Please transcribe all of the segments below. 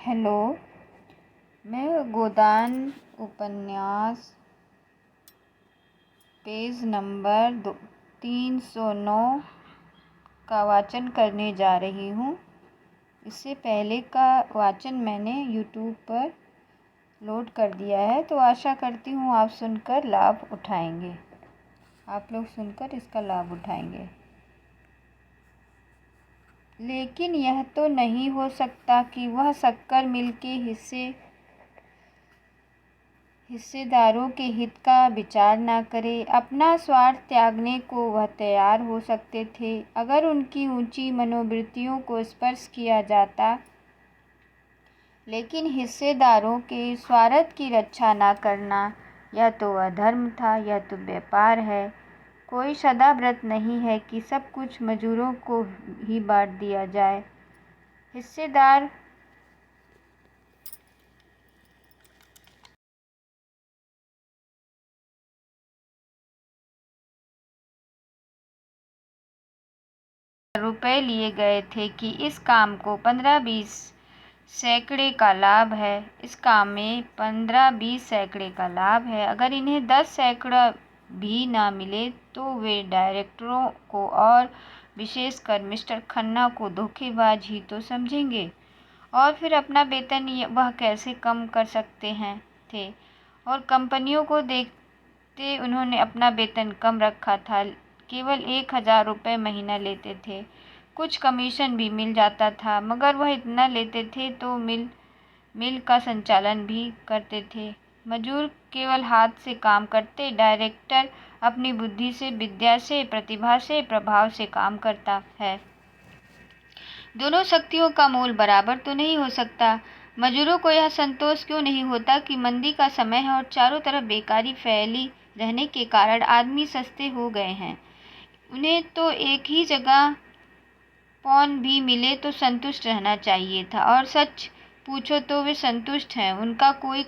Hello. मैं गोदान उपन्यास page number 309 का वाचन करने जा रही हूँ। इससे पहले का वाचन मैंने यूट्यूब पर लोड कर दिया है, तो आशा करती हूँ आप सुनकर लाभ उठाएंगे। आप लोग सुनकर इसका लाभ उठाएंगे। लेकिन यह तो नहीं हो सकता कि वह शक्कर मिल के हिस्सेदारों के हित का विचार न करे। अपना स्वार्थ त्यागने को वह तैयार हो सकते थे अगर उनकी ऊंची मनोवृत्तियों को स्पर्श किया जाता। लेकिन हिस्सेदारों के स्वार्थ की रक्षा न करना यह तो अधर्म था, यह तो व्यापार है। कोई सदाव्रत नहीं है कि सब कुछ मजदूरों को ही बांट दिया जाए। हिस्सेदार रुपए लिए गए थे कि इस काम को 15-20 सैकड़े का लाभ है। इस काम में 15-20 सैकड़े का लाभ है। अगर इन्हें 10 सैकड़ा भी ना मिले तो वे डायरेक्टरों को और विशेषकर मिस्टर खन्ना को धोखेबाज ही तो समझेंगे। और फिर अपना वेतन वह कैसे कम कर सकते थे। और कंपनियों को देखते उन्होंने अपना वेतन कम रखा था, केवल 1000 रुपये महीना लेते थे। कुछ कमीशन भी मिल जाता था, मगर वह इतना लेते थे तो मिल का संचालन भी करते थे। मजदूर केवल हाथ से काम करते, डायरेक्टर अपनी बुद्धि से, विद्या से, प्रतिभा से, प्रभाव से काम करता है। दोनों शक्तियों का मोल बराबर तो नहीं हो सकता। मजदूरों को यह संतोष क्यों नहीं होता कि मंदी का समय है और चारों तरफ बेकारी फैली रहने के कारण आदमी सस्ते हो गए हैं। उन्हें तो एक ही जगह पौन भी मिले तो संतुष्ट रहना चाहिए था। और सच पूछो तो वे संतुष्ट हैं, उनका कोई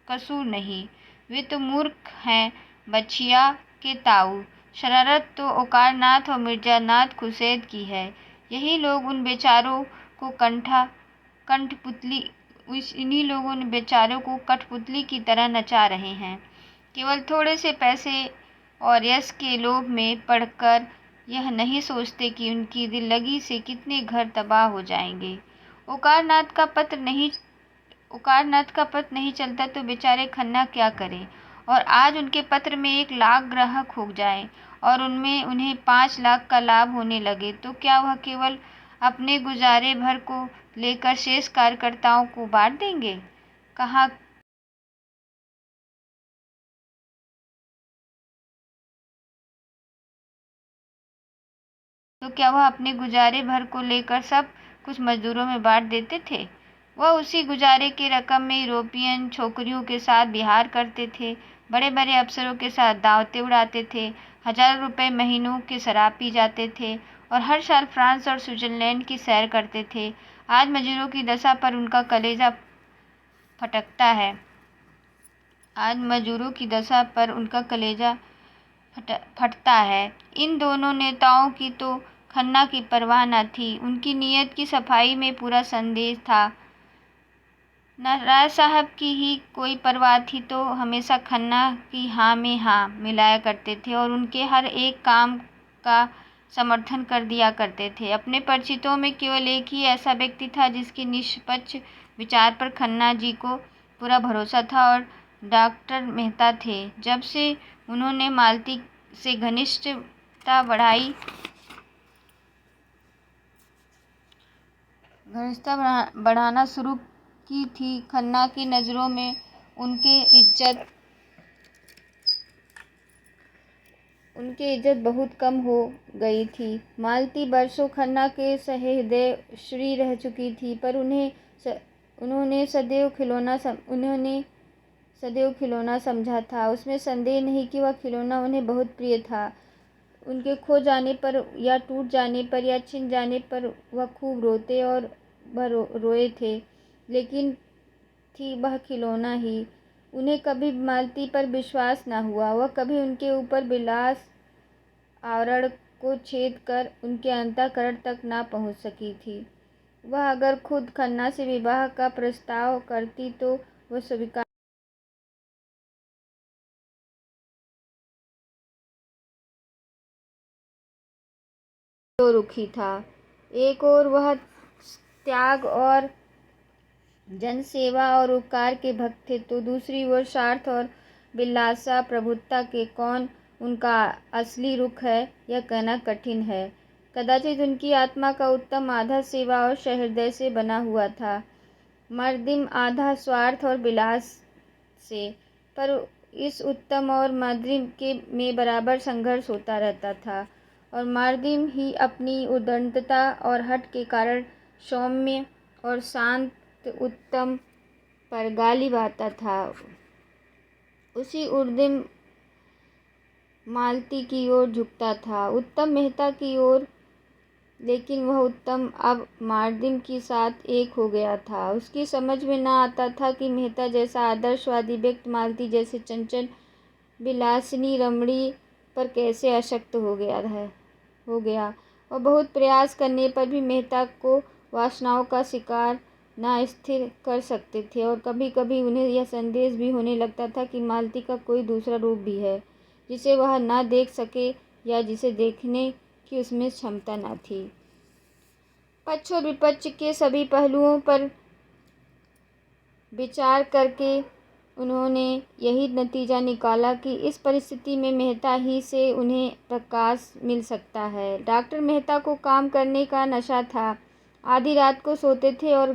कसूर नहीं। वे तो मूर्ख हैं, बछिया के ताऊ। शरारत तो ओकारनाथ और मिर्जानाथ खुर्शीद की है। यही लोग उन बेचारों को इन्हीं लोगों ने बेचारों को कठपुतली की तरह नचा रहे हैं। केवल थोड़े से पैसे और यश के लोभ में पड़कर यह नहीं सोचते कि उनकी दिल्लगी से कितने घर तबाह हो जाएंगे। ओकारनाथ का पत्र नहीं चलता तो बेचारे खन्ना क्या करें। और आज उनके पत्र में 1 लाख ग्राहक हो जाएं और उनमें उन्हें 5 लाख का लाभ होने लगे तो क्या वह केवल अपने गुजारे भर को लेकर शेष कार्यकर्ताओं को बांट देंगे? कहाँ तो क्या वह अपने गुजारे भर को लेकर सब कुछ मजदूरों में बांट देते थे? वह उसी गुजारे के रकम में यूरोपियन छोकरियों के साथ विहार करते थे, बड़े बड़े अफसरों के साथ दावतें उड़ाते थे, हजारों रुपए महीनों के शराब पी जाते थे और हर साल फ्रांस और स्विट्जरलैंड की सैर करते थे। आज मजदूरों की दशा पर उनका कलेजा फटकता है। आज मजदूरों की दशा पर उनका कलेजा फटता है। इन दोनों नेताओं की तो खन्ना की परवाह न थी। उनकी नीयत की सफाई में पूरा संदेह था। न राय साहब की ही कोई परवाह थी तो हमेशा खन्ना की हाँ में हाँ मिलाया करते थे और उनके हर एक काम का समर्थन कर दिया करते थे। अपने परिचितों में केवल एक ही ऐसा व्यक्ति था जिसके निष्पक्ष विचार पर खन्ना जी को पूरा भरोसा था और डॉक्टर मेहता थे। जब से उन्होंने मालती से घनिष्ठता बढ़ाना शुरू की थी, खन्ना की नज़रों में उनकी इज्जत बहुत कम हो गई थी। मालती बरसों खन्ना के सहृदय श्री रह चुकी थी, पर उन्होंने सदैव खिलौना समझा था। उसमें संदेह नहीं कि वह खिलौना उन्हें बहुत प्रिय था। उनके खो जाने पर या टूट जाने पर या छिन जाने पर वह खूब रोए थे, लेकिन थी वह खिलौना ही। उन्हें कभी मालती पर विश्वास न हुआ। वह कभी उनके ऊपर विलास आवरण को छेद कर उनके अंतःकरण तक न पहुंच सकी थी। वह अगर खुद खन्ना से विवाह का प्रस्ताव करती तो वह स्वीकार दो रुखी था। एक ओर वह त्याग और जनसेवा और उपकार के भक्त थे, तो दूसरी ओर स्वार्थ और बिलासा प्रभुत्ता के कौन उनका असली रुख है, यह कहना कठिन है। कदाचित उनकी आत्मा का उत्तम आधा सेवा और सहृदय से बना हुआ था, मध्यम आधा स्वार्थ और विलास से, पर इस उत्तम और मध्यम के में बराबर संघर्ष होता रहता था, और मध्यम ही अपनी उद्दंडता और हठ के कारण सौम्य और शांत उत्तम पर गाली बकता था। उसी उद्यम मालती की ओर झुकता था, उत्तम मेहता की ओर, लेकिन वह उत्तम अब मार्दिन के साथ एक हो गया था। उसकी समझ में न आता था कि मेहता जैसा आदर्शवादी व्यक्ति मालती जैसे चंचल विलासिनी रमणी पर कैसे आसक्त हो गया, और बहुत प्रयास करने पर भी मेहता को वासनाओं का शिकार न स्थिर कर सकते थे, और कभी कभी उन्हें यह संदेश भी होने लगता था कि मालती का कोई दूसरा रूप भी है जिसे वह न देख सके या जिसे देखने की उसमें क्षमता न थी। पक्ष और विपक्ष के सभी पहलुओं पर विचार करके उन्होंने यही नतीजा निकाला कि इस परिस्थिति में मेहता ही से उन्हें प्रकाश मिल सकता है। डॉक्टर मेहता को काम करने का नशा था। आधी रात को सोते थे और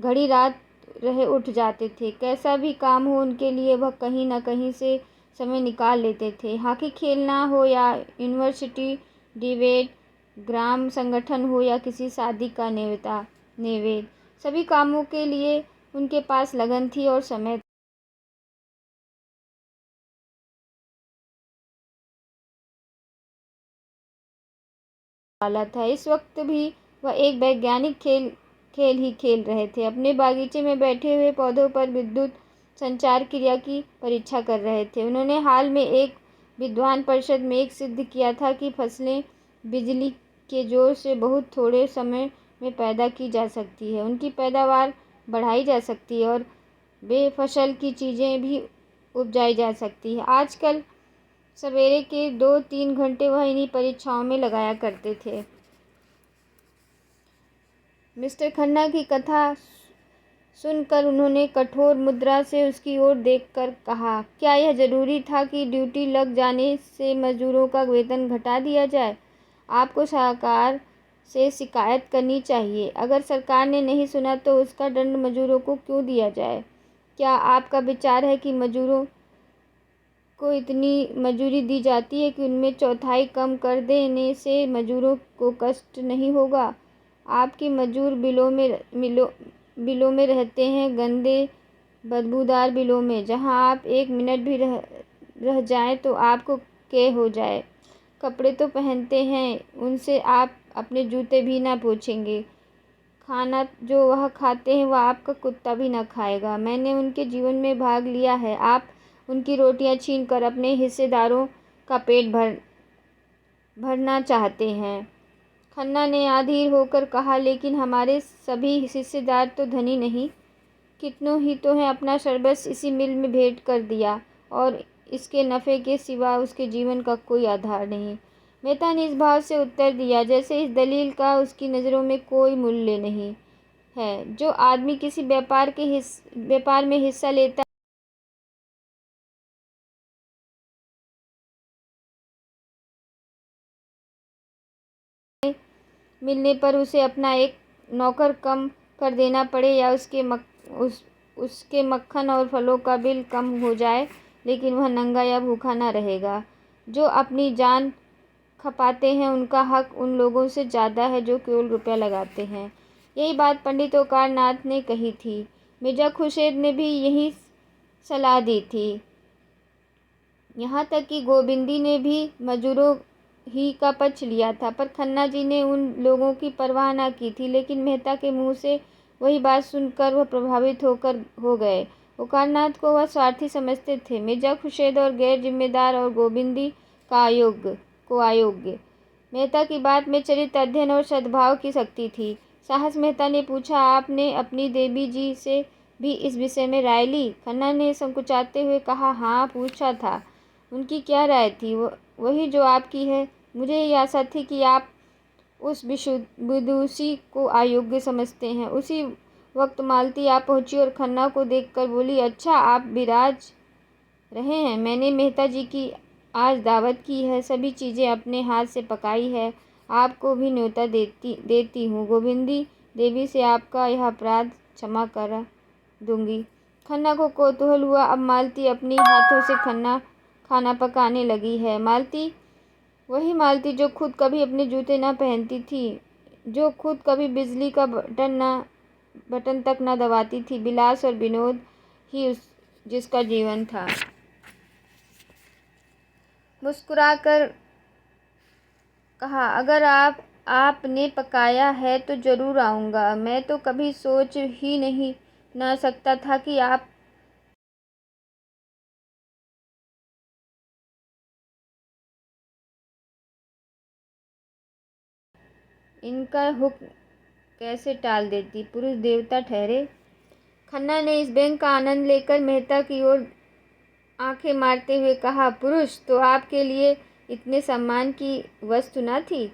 घड़ी रात रहे उठ जाते थे। कैसा भी काम हो उनके लिए वह कहीं न कहीं से समय निकाल लेते थे। हॉकी खेलना हो या यूनिवर्सिटी डिबेट, ग्राम संगठन हो या किसी शादी का नैवेद्य, सभी कामों के लिए उनके पास लगन थी और समय वाला था। इस वक्त भी वह एक वैज्ञानिक खेल ही खेल रहे थे। अपने बागीचे में बैठे हुए पौधों पर विद्युत संचार क्रिया की परीक्षा कर रहे थे। उन्होंने हाल में एक विद्वान परिषद में एक सिद्ध किया था कि फसलें बिजली के जोर से बहुत थोड़े समय में पैदा की जा सकती है, उनकी पैदावार बढ़ाई जा सकती है और बेफसल की चीज़ें भी उपजाई जा सकती है। आजकल सवेरे के 2-3 घंटे वह इन्हीं परीक्षाओं में लगाया करते थे। मिस्टर खन्ना की कथा सुनकर उन्होंने कठोर मुद्रा से उसकी ओर देखकर कहा, क्या यह जरूरी था कि ड्यूटी लग जाने से मजदूरों का वेतन घटा दिया जाए? आपको सरकार से शिकायत करनी चाहिए। अगर सरकार ने नहीं सुना तो उसका दंड मजदूरों को क्यों दिया जाए? क्या आपका विचार है कि मजदूरों को इतनी मजूरी दी जाती है कि उनमें चौथाई कम कर देने से मजदूरों को कष्ट नहीं होगा? आपके मजदूर बिलों में रहते हैं, गंदे बदबूदार बिलों में, जहां आप एक मिनट भी रह जाएं तो आपको कैद हो जाए। कपड़े तो पहनते हैं, उनसे आप अपने जूते भी ना पोंछेंगे। खाना जो वह खाते हैं वह आपका कुत्ता भी ना खाएगा। मैंने उनके जीवन में भाग लिया है। आप उनकी रोटियां छीनकर अपने हिस्सेदारों का पेट भरना चाहते हैं। खन्ना ने अधीर होकर कहा, लेकिन हमारे सभी हिस्सेदार तो धनी नहीं, कितनों ही तो हैं अपना सर्वस्व इसी मिल में भेंट कर दिया और इसके नफ़े के सिवा उसके जीवन का कोई आधार नहीं। मेहता ने इस भाव से उत्तर दिया जैसे इस दलील का उसकी नज़रों में कोई मूल्य नहीं है। जो आदमी किसी व्यापार में हिस्सा लेता मिलने पर उसे अपना एक नौकर कम कर देना पड़े या उसके मक्खन और फलों का बिल कम हो जाए, लेकिन वह नंगा या भूखा न रहेगा। जो अपनी जान खपाते हैं उनका हक उन लोगों से ज़्यादा है जो केवल रुपया लगाते हैं। यही बात पंडित ओंकारनाथ ने कही थी। मिर्जा खुर्शीद ने भी यही सलाह दी थी। यहाँ तक कि गोविंदी ने भी मजदूरों ही का पक्ष लिया था, पर खन्ना जी ने उन लोगों की परवाह न की थी। लेकिन मेहता के मुंह से वही बात सुनकर वह प्रभावित हो गए। ओंकारनाथ को वह स्वार्थी समझते थे, मिर्जा खुर्शीद और गैर जिम्मेदार, और गोविंदी को अयोग्य। मेहता की बात में चरित्र अध्ययन और सद्भाव की शक्ति थी। साहस मेहता ने पूछा, आपने अपनी देवी जी से भी इस विषय में राय ली? खन्ना ने संकुचाते हुए कहा, हाँ, पूछा था। उनकी क्या राय थी? वही जो आपकी है। मुझे ये आशा थी कि आप उस विदुषी को अयोग्य समझते हैं। उसी वक्त मालती आ पहुंची और खन्ना को देखकर बोली, अच्छा, आप विराज रहे हैं। मैंने मेहता जी की आज दावत की है, सभी चीज़ें अपने हाथ से पकाई है। आपको भी न्योता देती हूँ। गोविंदी देवी से आपका यह अपराध क्षमा करा दूंगी। खन्ना को कौतूहल हुआ, अब मालती अपनी हाथों से खाना पकाने लगी है। मालती, वही मालती जो खुद कभी अपने जूते न पहनती थी, जो खुद कभी बिजली का बटन तक न दबाती थी। विलास और विनोद ही जिसका जीवन था। मुस्कुराकर कहा, अगर आपने पकाया है तो जरूर आऊँगा। मैं तो कभी सोच ही नहीं ना सकता था कि आप इनका हुक्म कैसे टाल देती। पुरुष देवता ठहरे। खन्ना ने इस व्यंग का आनंद लेकर मेहता की ओर आंखें मारते हुए कहा, पुरुष तो आपके लिए इतने सम्मान की वस्तु न थी।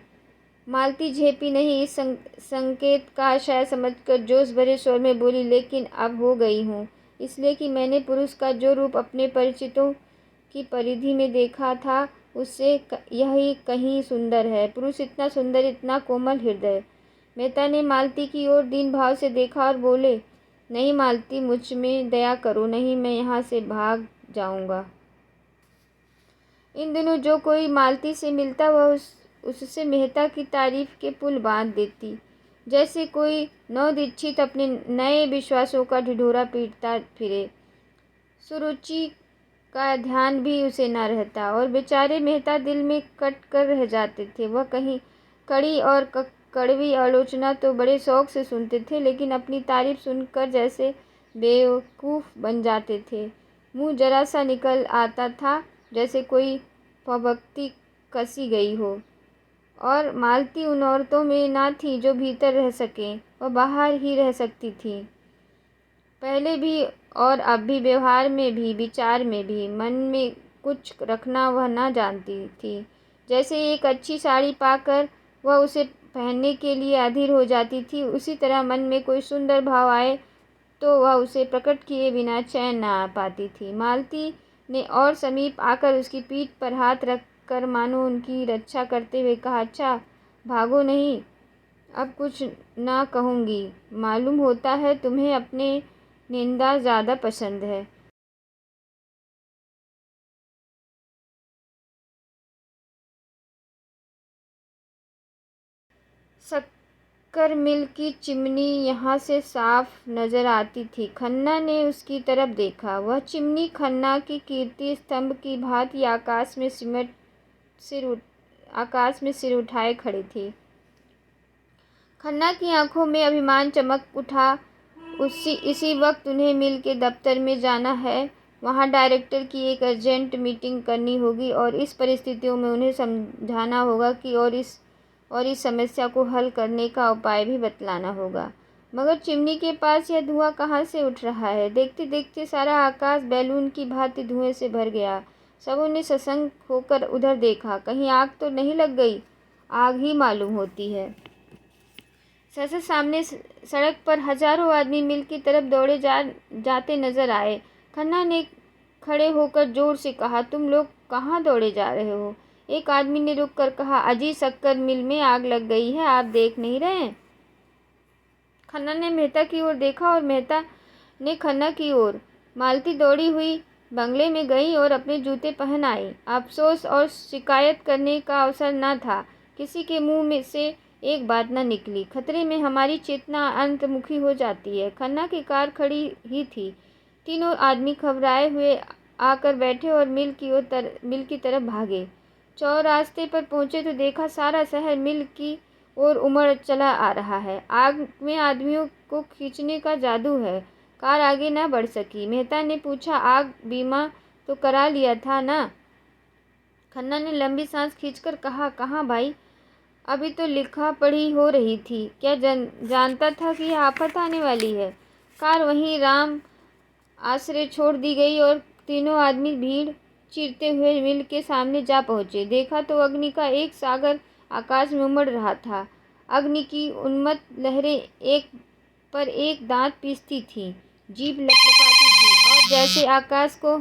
मालती झेपी नहीं। इस संकेत का आशय समझकर जोश भरे स्वर में बोली, लेकिन अब हो गई हूँ, इसलिए कि मैंने पुरुष का जो रूप अपने परिचितों की परिधि में देखा था, उससे यही कहीं सुंदर है। पुरुष इतना सुंदर, इतना कोमल हृदय। मेहता ने मालती की ओर दीन भाव से देखा और बोले, नहीं मालती, मुझ में दया करो, नहीं मैं यहाँ से भाग जाऊँगा। इन दिनों जो कोई मालती से मिलता वह उससे मेहता की तारीफ के पुल बांध देती, जैसे कोई नवदीक्षित अपने नए विश्वासों का ढिढोरा पीटता फिरे। सुरुचि का ध्यान भी उसे न रहता और बेचारे मेहता दिल में कट कर रह जाते थे। वह कहीं कड़ी और कड़वी आलोचना तो बड़े शौक से सुनते थे, लेकिन अपनी तारीफ सुनकर जैसे बेवकूफ़ बन जाते थे। मुंह जरा सा निकल आता था, जैसे कोई फबकती कसी गई हो। और मालती उन औरतों में ना थी जो भीतर रह सकें, वह बाहर ही रह सकती थी। पहले भी और अब भी, व्यवहार में भी, विचार में भी। मन में कुछ रखना वह ना जानती थी। जैसे एक अच्छी साड़ी पाकर वह उसे पहनने के लिए अधीर हो जाती थी, उसी तरह मन में कोई सुंदर भाव आए तो वह उसे प्रकट किए बिना चैन न आ पाती थी। मालती ने और समीप आकर उसकी पीठ पर हाथ रखकर मानो उनकी रक्षा करते हुए कहा, अच्छा, भागो नहीं, अब कुछ ना कहूँगी। मालूम होता है तुम्हें अपने निंदा ज़्यादा पसंद है। शक्कर मिल की चिमनी यहाँ से साफ नजर आती थी। खन्ना ने उसकी तरफ देखा। वह चिमनी खन्ना की कीर्ति स्तंभ की भांति आकाश में सिर उठाए खड़ी थी। खन्ना की आंखों में अभिमान चमक उठा। इसी वक्त उन्हें मिल के दफ्तर में जाना है। वहाँ डायरेक्टर की एक अर्जेंट मीटिंग करनी होगी और इस परिस्थितियों में उन्हें समझाना होगा कि और इस समस्या को हल करने का उपाय भी बतलाना होगा। मगर चिमनी के पास यह धुआं कहाँ से उठ रहा है? देखते देखते सारा आकाश बैलून की भांति धुएं से भर गया। सबों ने सशंक होकर उधर देखा। कहीं आग तो नहीं लग गई? आग ही मालूम होती है। सहसा सामने सड़क पर हजारों आदमी मिल की तरफ दौड़े जाते नजर आए। खन्ना ने खड़े होकर जोर से कहा, तुम लोग कहाँ दौड़े जा रहे हो? एक आदमी ने रुक कर कहा, अजी, शक्कर मिल में आग लग गई है, आप देख नहीं रहे? खन्ना ने मेहता की ओर देखा और मेहता ने खन्ना की ओर। मालती दौड़ी हुई बंगले में गई और अपने जूते पहन आई। अफसोस और शिकायत करने का अवसर न था। किसी के मुंह में से एक बात न निकली। खतरे में हमारी चेतना अंतर्मुखी हो जाती है। खन्ना की कार खड़ी ही थी। तीनों आदमी घबराए हुए आकर बैठे और मिल की तरफ भागे। चौरास्ते पर पहुंचे तो देखा सारा शहर मिल की ओर उमड़ चला आ रहा है। आग में आदमियों को खींचने का जादू है। कार आगे न बढ़ सकी। मेहता ने पूछा, आग बीमा तो करा लिया था ना? खन्ना ने लंबी सांस खींचकर कहा, कहाँ भाई, अभी तो लिखा पढ़ी हो रही थी, क्या जानता था कि यह आफत आने वाली है। कार वहीं राम आश्रय छोड़ दी गई और तीनों आदमी भीड़ चीरते हुए मिल के सामने जा पहुंचे। देखा तो अग्नि का एक सागर आकाश में उमड़ रहा था। अग्नि की उन्मत्त लहरें एक पर एक दांत पीसती थीं, जीभ लपलपाती थी और जैसे आकाश को